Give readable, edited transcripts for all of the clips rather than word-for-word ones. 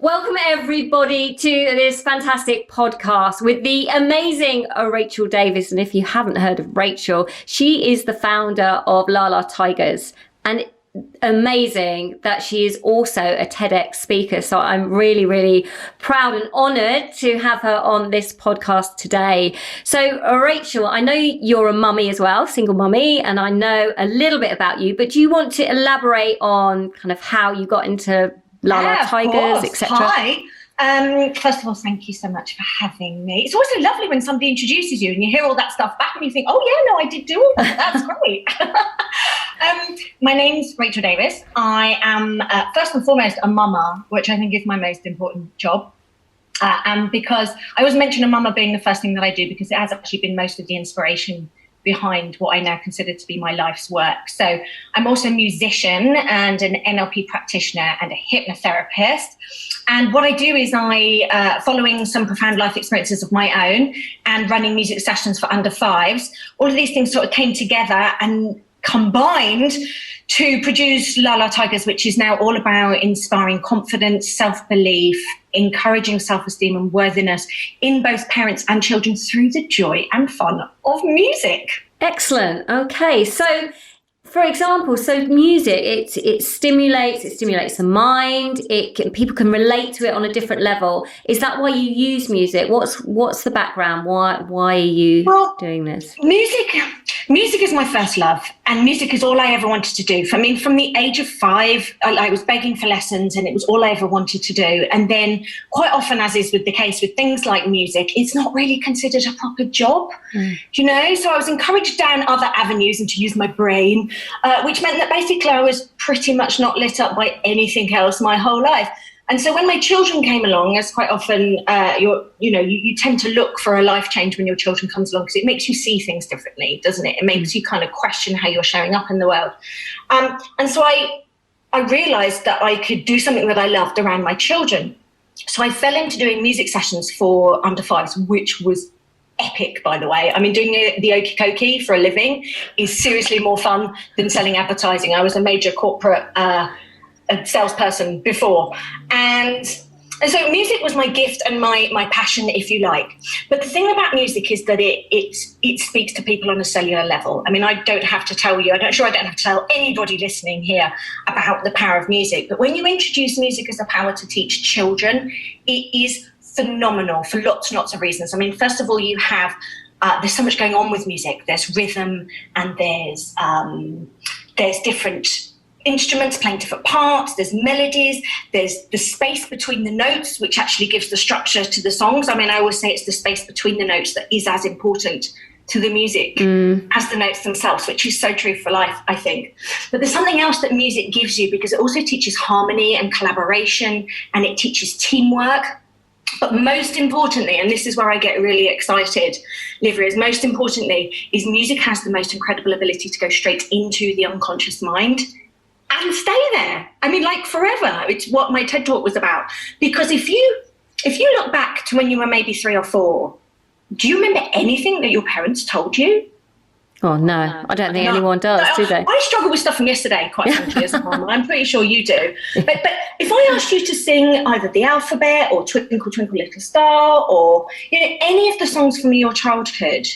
Welcome everybody to this fantastic podcast with the amazing Rachel Davis. And if you haven't heard of Rachel, she is the founder of LaLa Tigers, and amazing that she is also a TEDx speaker. So I'm really, really proud and honored to have her on this podcast today. So Rachel, I know you're a mummy as well, single mummy, and I know a little bit about you, but do you want to elaborate on kind of how you got into LaLa Tigers, etc.? Hi. First of all, thank you so much for having me. It's also lovely when somebody introduces you and you hear all that stuff back and you think, oh yeah, no, I did do all that. That's great. My name's Rachel Davis. I am first and foremost a mama, which I think is my most important job. And because I always mention a mama being the first thing that I do, because it has actually been most of the inspiration behind what I now consider to be my life's work. So I'm also a musician and an NLP practitioner and a hypnotherapist. And what I do is following some profound life experiences of my own and running music sessions for under fives, all of these things sort of came together and combined to produce LaLa Tigers, which is now all about inspiring confidence, self-belief, encouraging self-esteem and worthiness in both parents and children through the joy and fun of music. Excellent. Okay. So for example, music, it stimulates the mind. People can relate to it on a different level. Is that why you use music? What's the background? Why are you doing this? Music is my first love, and music is all I ever wanted to do. From the age of 5, I was begging for lessons, and it was all I ever wanted to do. And then quite often, as is with the case with things like music, it's not really considered a proper job, So I was encouraged down other avenues and to use my brain, which meant that basically I was pretty much not lit up by anything else my whole life. And so when my children came along, as quite often you tend to look for a life change when your children comes along, because it makes you see things differently, doesn't it? It makes you kind of question how you're showing up in the world. And so I realized that I could do something that I loved around my children. So I fell into doing music sessions for under fives, which was epic, by the way. I mean, doing the okie dokie for a living is seriously more fun than selling advertising. I was a major corporate a salesperson before, and so music was my gift and my passion, if you like. But the thing about music is that it speaks to people on a cellular level. I mean, I don't have to tell you, I don't have to tell anybody listening here about the power of music. But when you introduce music as a power to teach children, it is phenomenal for lots and lots of reasons. I mean, first of all, you have there's so much going on with music. There's rhythm, and there's different instruments playing different parts, there's melodies, there's the space between the notes, which actually gives the structure to the songs. I mean, I always say it's the space between the notes that is as important to the music as the notes themselves, which is so true for life, I think. But there's something else that music gives you, because it also teaches harmony and collaboration, and it teaches teamwork. But most importantly, and this is where I get really excited, Livia, is most importantly, is music has the most incredible ability to go straight into the unconscious mind and stay there. I mean, like forever. It's what my TED Talk was about. Because if you look back to when you were maybe 3 or 4, do you remember anything that your parents told you? Oh, no, I don't think anyone does, do they? I struggle with stuff from yesterday, quite frankly, as a mum. I'm pretty sure you do. But if I asked you to sing either the alphabet or Twinkle, Twinkle, Little Star, or any of the songs from your childhood,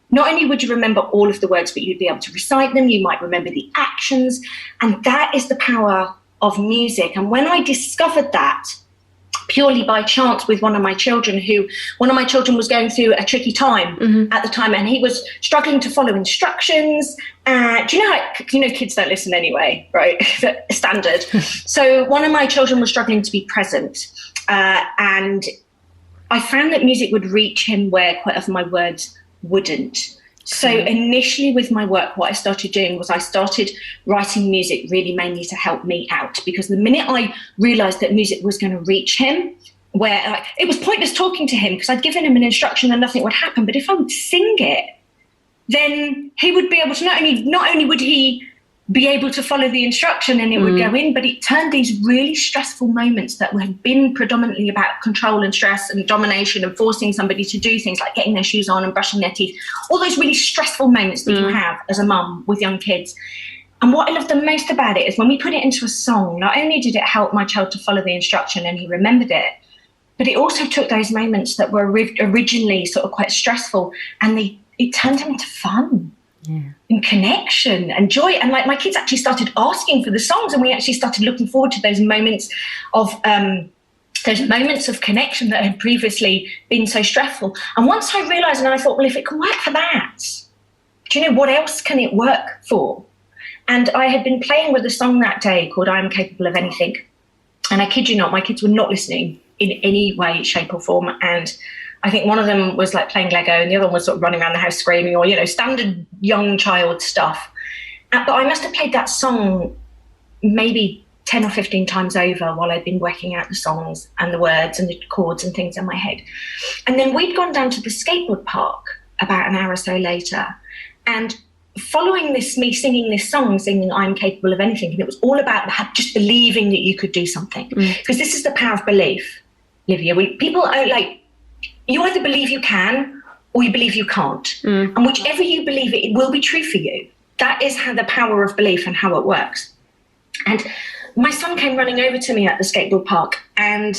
not only would you remember all of the words, but you'd be able to recite them. You might remember the actions. And that is the power of music. And when I discovered that, purely by chance, with one of my children was going through a tricky time at the time, and he was struggling to follow instructions. Do you know how, kids don't listen anyway, right? Standard. So one of my children was struggling to be present. And I found that music would reach him where quite often my words wouldn't. So initially with my work, what I started doing was I started writing music really mainly to help me out, because the minute I realized that music was going to reach him, where it was pointless talking to him because I'd given him an instruction and nothing would happen. But if I would sing it, then he would be able to not only would he be able to follow the instruction and it would go in, but it turned these really stressful moments that had been predominantly about control and stress and domination and forcing somebody to do things like getting their shoes on and brushing their teeth, all those really stressful moments that you have as a mum with young kids. And what I love the most about it is when we put it into a song, not only did it help my child to follow the instruction and he remembered it, but it also took those moments that were originally sort of quite stressful, and it turned them into fun and connection and joy. And like, my kids actually started asking for the songs, and we actually started looking forward to those moments of connection that had previously been so stressful. And once I realized, and I thought, well, if it can work for that, do you know what else can it work for? And I had been playing with a song that day called I Am Capable of Anything. And I kid you not, my kids were not listening in any way, shape or form. And I think one of them was like playing Lego, and the other one was sort of running around the house screaming, or, you know, standard young child stuff. But I must have played that song maybe 10 or 15 times over while I'd been working out the songs and the words and the chords and things in my head. And then we'd gone down to the skateboard park about an hour or so later. And following this, me singing this song, singing I'm Capable of Anything, and it was all about just believing that you could do something. Because this is the power of belief, Livia. People are like, you either believe you can or you believe you can't. And whichever you believe it will be true for you. That is how the power of belief and how it works. And my son came running over to me at the skateboard park, and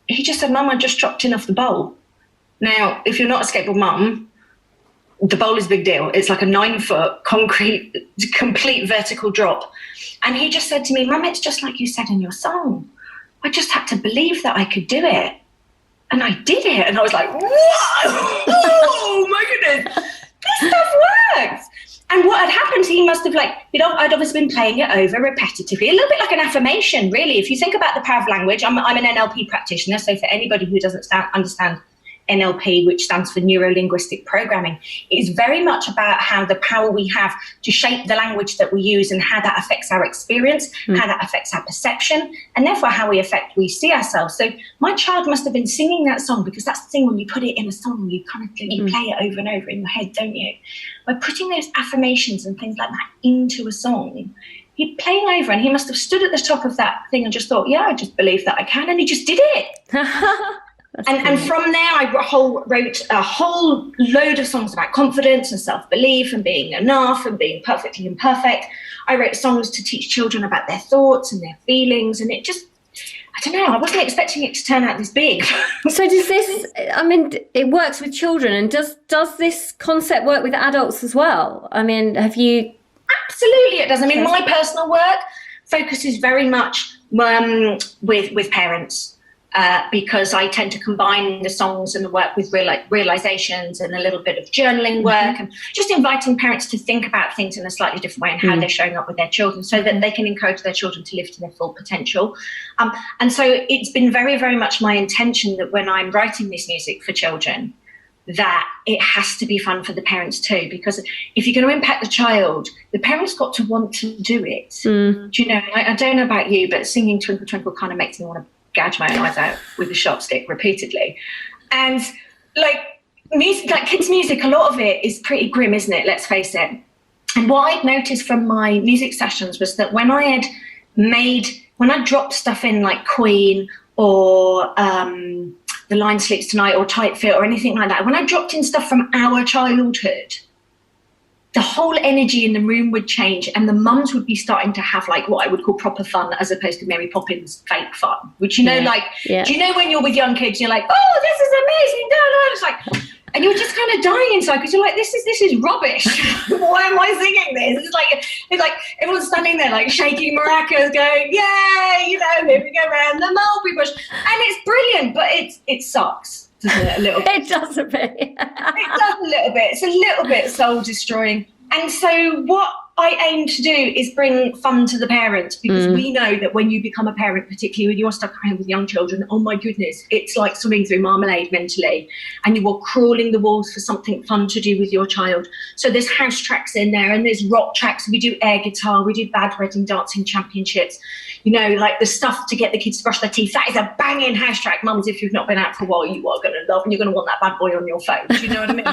he just said, Mum, I just dropped in off the bowl. Now, if you're not a skateboard mum, the bowl is a big deal. It's like a 9-foot concrete, complete vertical drop. And he just said to me, Mum, it's just like you said in your song. I just had to believe that I could do it. And I did it. And I was like, whoa, oh my goodness, this stuff works. And what had happened, he must have I'd obviously been playing it over repetitively, a little bit like an affirmation, really. If you think about the power of language, I'm an NLP practitioner. So for anybody who doesn't understand NLP, which stands for neuro-linguistic programming, is very much about how the power we have to shape the language that we use and how that affects our experience, how that affects our perception, and therefore how we see ourselves. So my child must have been singing that song, because that's the thing, when you put it in a song, you kind of you play it over and over in your head, don't you? By putting those affirmations and things like that into a song, he's playing over, and he must have stood at the top of that thing and just thought, yeah, I just believe that I can, and he just did it. And from there, I wrote a whole load of songs about confidence and self-belief and being enough and being perfectly imperfect. I wrote songs to teach children about their thoughts and their feelings. And it just, I don't know, I wasn't expecting it to turn out this big. So does this, I mean, it works with children. And does this concept work with adults as well? I mean, have you? Absolutely it does. I mean, my personal work focuses very much with parents. Because I tend to combine the songs and the work with realizations and a little bit of journaling work, and just inviting parents to think about things in a slightly different way and how they're showing up with their children, so that they can encourage their children to live to their full potential. And so it's been very, very much my intention that when I'm writing this music for children, that it has to be fun for the parents too, because if you're going to impact the child, the parents got to want to do it. Do you know, I don't know about you, but singing Twinkle Twinkle kind of makes me want to gouge my own eyes out with a sharp stick repeatedly. And like music, like kids' music, a lot of it is pretty grim, isn't it? Let's face it. And what I'd noticed from my music sessions was that when I dropped stuff in like Queen or The Lion Sleeps Tonight or Tight Fit or anything like that, when I dropped in stuff from our childhood, the whole energy in the room would change, and the mums would be starting to have like what I would call proper fun, as opposed to Mary Poppins fake fun, which, you know, do you know when you're with young kids, you're like, oh, this is amazing. It's like, and you're just kind of dying inside, because you're like, this is rubbish. Why am I singing this? It's like everyone's standing there like shaking maracas going, yay, you know, here we go around the mulberry bush. And it's brilliant, but it sucks. Doesn't it, a little bit? It does a bit. It does a little bit. It's a little bit soul destroying. And so what I aim to do is bring fun to the parents, because we know that when you become a parent, particularly when you're stuck at home with young children, oh my goodness, it's like swimming through marmalade mentally, and you are crawling the walls for something fun to do with your child. So there's house tracks in there, and there's rock tracks. We do air guitar, we do bad wedding dancing championships, you know, like the stuff to get the kids to brush their teeth. That is a banging house track. Mums, if you've not been out for a while, you are going to love, and you're going to want that bad boy on your phone. Do you know what I mean?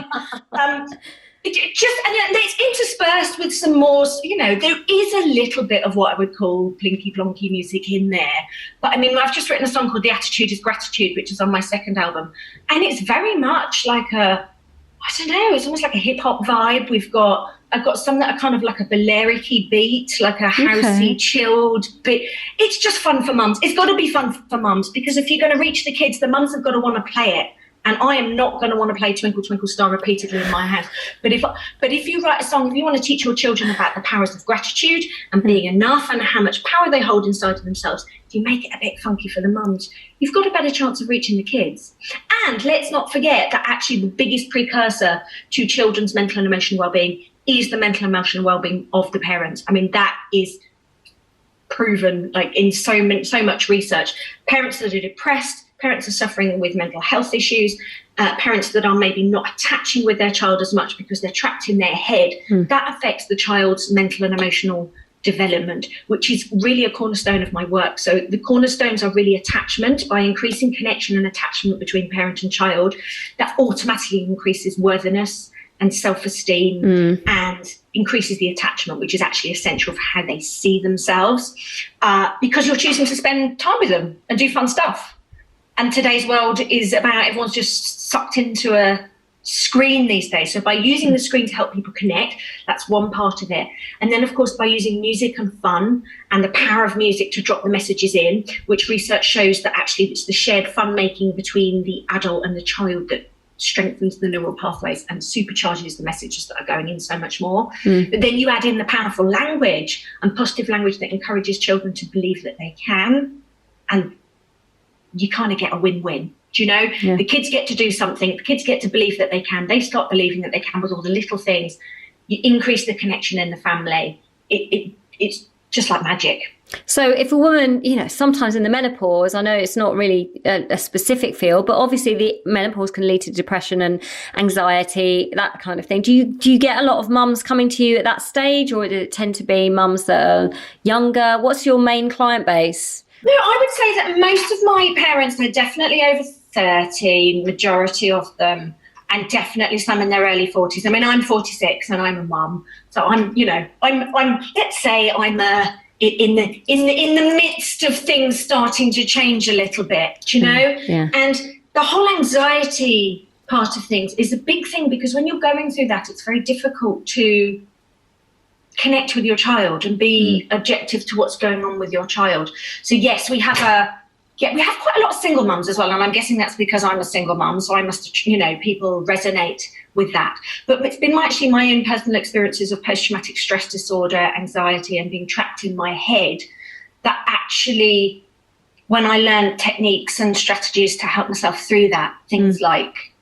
And it's interspersed with some more, you know, there is a little bit of what I would call plinky plonky music in there. But I mean, I've just written a song called The Attitude is Gratitude, which is on my second album. And it's very much like it's almost like a hip hop vibe. We've got I've got some that are kind of like a Balearic-y beat, like a housey, chilled beat. It's just fun for mums. It's got to be fun for mums, because if you're going to reach the kids, the mums have got to want to play it. And I am not going to want to play Twinkle, Twinkle Star repeatedly in my house. But if you write a song, if you want to teach your children about the powers of gratitude and being enough and how much power they hold inside of themselves, if you make it a bit funky for the mums, you've got a better chance of reaching the kids. And let's not forget that actually the biggest precursor to children's mental and emotional well-being is the mental and emotional well-being of the parents. I mean, that is proven, like, in so much research. Parents that are depressed, parents are suffering with mental health issues, parents that are maybe not attaching with their child as much because they're trapped in their head, that affects the child's mental and emotional development, which is really a cornerstone of my work. So the cornerstones are really attachment. By increasing connection and attachment between parent and child, that automatically increases worthiness and self-esteem and increases the attachment, which is actually essential for how they see themselves, because you're choosing to spend time with them and do fun stuff. And today's world is about, everyone's just sucked into a screen these days. So by using the screen to help people connect, that's one part of it. And then, of course, by using music and fun and the power of music to drop the messages in, which research shows that actually it's the shared fun making between the adult and the child that strengthens the neural pathways and supercharges the messages that are going in so much more. But then you add in the powerful language and positive language that encourages children to believe that they can, and you kind of get a win-win. Do you know? The kids get to do something, the kids get to believe that they can, they start believing that they can with all the little things. You increase the connection in the family. It's just like magic. So if a woman, you know, sometimes in the menopause, I know it's not really a specific field, but obviously the menopause can lead to depression and anxiety, that kind of thing. Do you get a lot of mums coming to you at that stage, or does it tend to be mums that are younger? What's your main client base? No, I would say that most of my parents, they're definitely over 30, majority of them, and definitely some in their early 40s. I mean, I'm 46 and I'm a mum, so I'm let's say I'm in the midst of things starting to change a little bit, do you know? And the whole anxiety part of things is a big thing, because when you're going through that, it's very difficult to connect with your child and be objective to what's going on with your child. So yes, we have quite a lot of single mums as well, and I'm guessing that's because I'm a single mum, so I must, you know, people resonate with that. But it's been actually my own personal experiences of post-traumatic stress disorder, anxiety, and being trapped in my head that actually, when I learned techniques and strategies to help myself through that, things like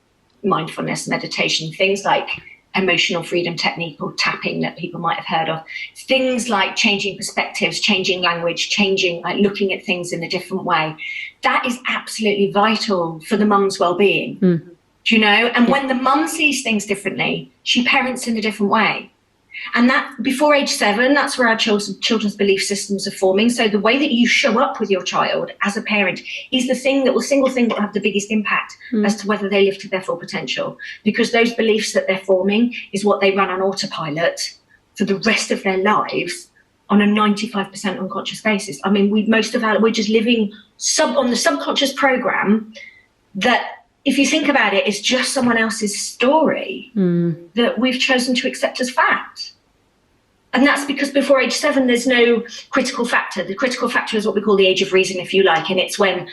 mindfulness, meditation, things like emotional freedom technique or tapping that people might have heard of, things like changing perspectives, changing language, changing, like looking at things in a different way, that is absolutely vital for the mum's well-being. Do you know? And when the mum sees things differently, she parents in a different way. And that before age 7, that's where our children's belief systems are forming. So the way that you show up with your child as a parent is the single thing that will have the biggest impact as to whether they live to their full potential. Because those beliefs that they're forming is what they run on autopilot for the rest of their lives on a 95% unconscious basis. I mean, we're just living on the subconscious program that, if you think about it, it's just someone else's story that we've chosen to accept as fact. And that's because before age 7, there's no critical factor. The critical factor is what we call the age of reason, if you like. And it's when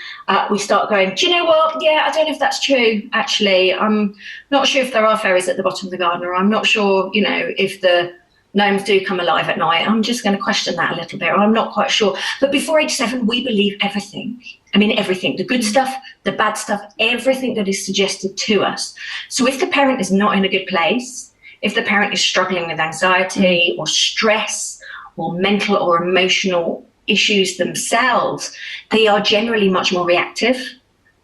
we start going, do you know what? Yeah, I don't know if that's true, actually. I'm not sure if there are fairies at the bottom of the garden, or I'm not sure, you know, if the gnomes do come alive at night. I'm just going to question that a little bit, or I'm not quite sure. But before age 7, we believe everything. I mean, everything, the good stuff, the bad stuff, everything that is suggested to us. So if the parent is not in a good place, if the parent is struggling with anxiety or stress or mental or emotional issues themselves, they are generally much more reactive.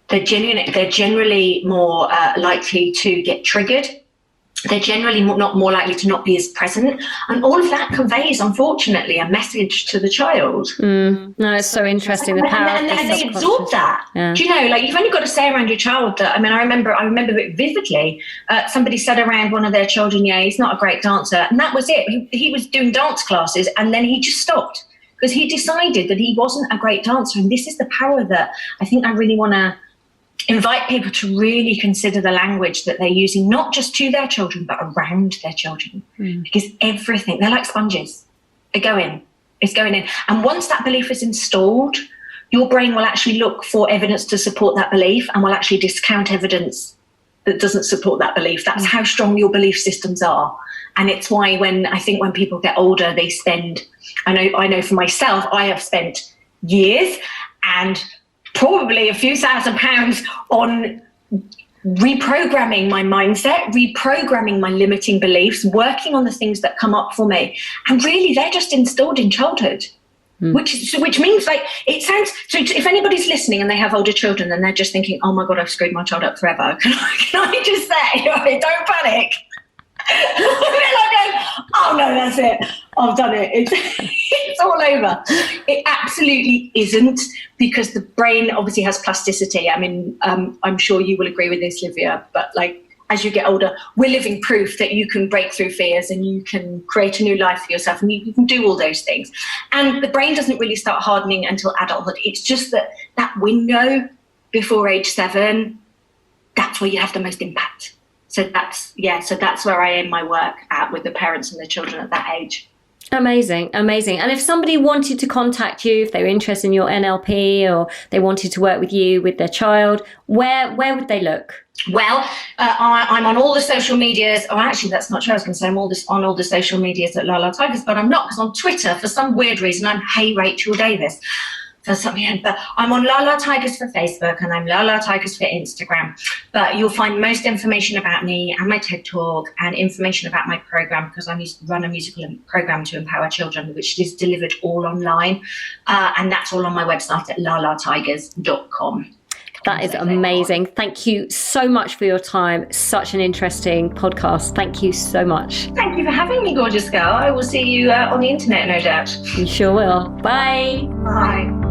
They're generally more likely to get triggered. They're generally more likely to not be as present. And all of that conveys, unfortunately, a message to the child. No, it's so interesting, the power and they absorb that. Yeah. Do you know, like, you've only got to say around your child that, I mean, I remember it vividly. Somebody said around one of their children, yeah, he's not a great dancer. And that was it. He was doing dance classes, and then he just stopped because he decided that he wasn't a great dancer. And this is the power that I think I really want to invite people to really consider the language that they're using, not just to their children, but around their children. Because everything, they're like sponges. They go in. It's going in. And once that belief is installed, your brain will actually look for evidence to support that belief and will actually discount evidence that doesn't support that belief. That's how strong your belief systems are. And it's why when people get older, they spend, I know for myself, I have spent years and probably a few £1,000s on reprogramming my mindset, reprogramming my limiting beliefs, working on the things that come up for me. And really, they're just installed in childhood. Which means, like, it sounds, so if anybody's listening and they have older children, then they're just thinking, oh my God, I've screwed my child up forever. Can I just say, don't panic. Oh no, that's it. I've done it. It's all over. It absolutely isn't, because the brain obviously has plasticity. I mean, I'm sure you will agree with this, Livia, but like, as you get older, we're living proof that you can break through fears and you can create a new life for yourself and you can do all those things. And the brain doesn't really start hardening until adulthood. It's just that window before age 7, that's where you have the most impact. So that's where I aim my work at, with the parents and the children at that age. Amazing. And if somebody wanted to contact you, if they were interested in your NLP or they wanted to work with you with their child, where would they look? Well, I'm on all the social medias. Oh, actually, that's not true. I was going to say I'm on all the social medias at LaLa Tigers, but I'm not, because on Twitter, for some weird reason, I'm Hey Rachel Davis. But I'm on LaLa Tigers for Facebook and I'm LaLa Tigers for Instagram. But you'll find most information about me and my TED Talk and information about my program, because I run a musical program to empower children, which is delivered all online. And that's all on my website at lalatigers.com. That is amazing. Thank you so much for your time. Such an interesting podcast. Thank you so much. Thank you for having me, gorgeous girl. I will see you on the internet, no doubt. You sure will. Bye. Bye.